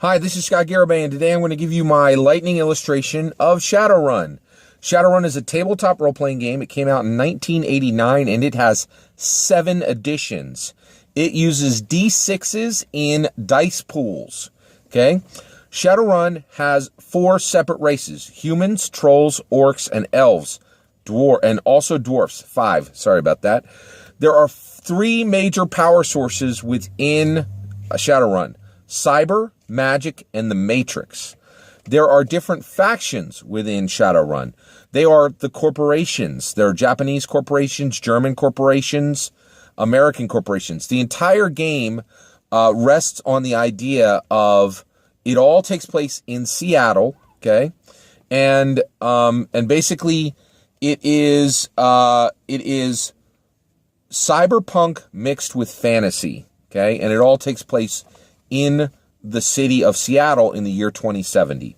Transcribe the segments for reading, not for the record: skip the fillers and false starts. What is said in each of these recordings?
Hi, this is Scott Garibay, and today I'm going to give you my lightning illustration of Shadowrun. Shadowrun is a tabletop role-playing game. It came out in 1989, and it has 7 editions. It uses D6s in dice pools, okay? Shadowrun has 4 separate races: humans, trolls, orcs, and elves. And also dwarfs. 5, sorry about that. There are 3 major power sources within Shadowrun: cyber, magic, and the matrix. There are different factions within Shadowrun. They are the corporations. There are Japanese corporations, German corporations, American corporations. The entire game rests on the idea of it all takes place in Seattle, okay? And basically it is cyberpunk mixed with fantasy, okay? And it all takes place in the city of Seattle in the year 2070.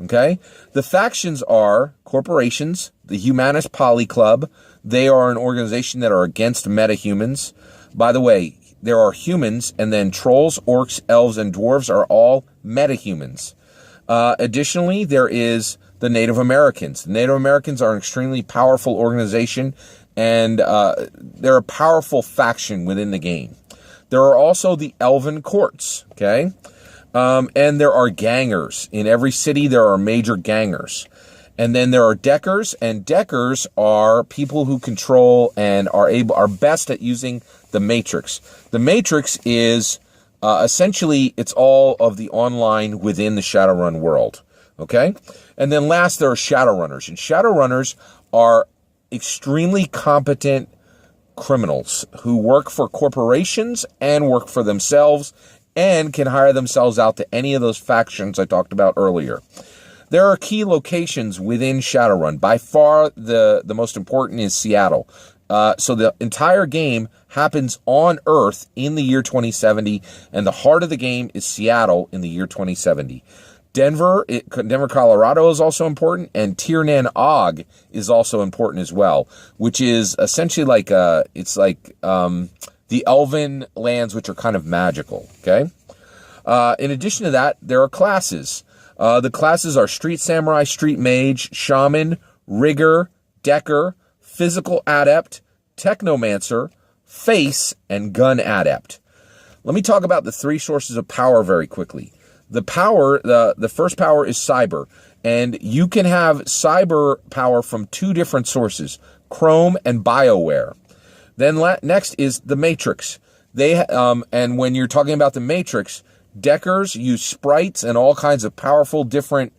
Okay? The factions are corporations, the Humanist Poly Club. They are an organization that are against metahumans. By the way, there are humans, and then trolls, orcs, elves, and dwarves are all metahumans. Additionally, there is the Native Americans. The Native Americans are an extremely powerful organization, and they're a powerful faction within the game. There are also the Elven Courts, okay? And there are gangers. In every city, there are major gangers. And then there are deckers, and deckers are people who control and are best at using the Matrix. The Matrix is essentially, it's all of the online within the Shadowrun world, okay? And then last, there are Shadowrunners. And Shadowrunners are extremely competent criminals who work for corporations and work for themselves and can hire themselves out to any of those factions I talked about earlier. There are key locations within Shadowrun. By far, the most important is Seattle. So the entire game happens on Earth in the year 2070, and the heart of the game is Seattle in the year 2070. Denver, Colorado is also important, and Tiernan Og is also important as well, which is essentially like the elven lands, which are kind of magical, okay? In addition to that, there are classes. The classes are Street Samurai, Street Mage, Shaman, Rigger, Decker, Physical Adept, Technomancer, Face, and Gun Adept. Let me talk about the 3 sources of power very quickly. The first power is cyber, and you can have cyber power from 2 different sources: Chrome and BioWare. Then next is the Matrix. And when you're talking about the Matrix, Deckers use sprites and all kinds of powerful different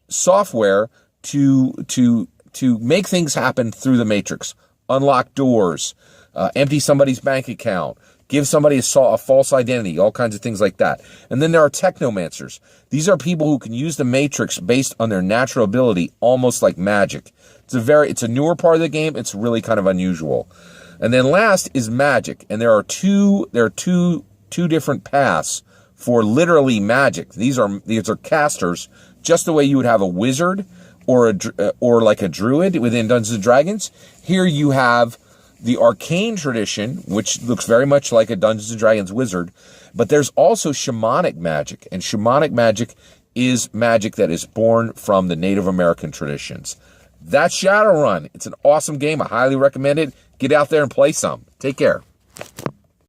software to make things happen through the Matrix. Unlock doors, empty somebody's bank account, give somebody a false identity, all kinds of things like that. And then there are Technomancers. These are people who can use the Matrix based on their natural ability, almost like magic. It's a newer part of the game. It's really kind of unusual. And then last is magic, and there are two different paths for literally magic. These are casters, just the way you would have a wizard or like a druid within Dungeons and Dragons. Here you have the arcane tradition, which looks very much like a Dungeons and Dragons wizard, but there's also shamanic magic, and shamanic magic is magic that is born from the Native American traditions. That's Shadowrun. It's an awesome game. I highly recommend it. Get out there and play some. Take care.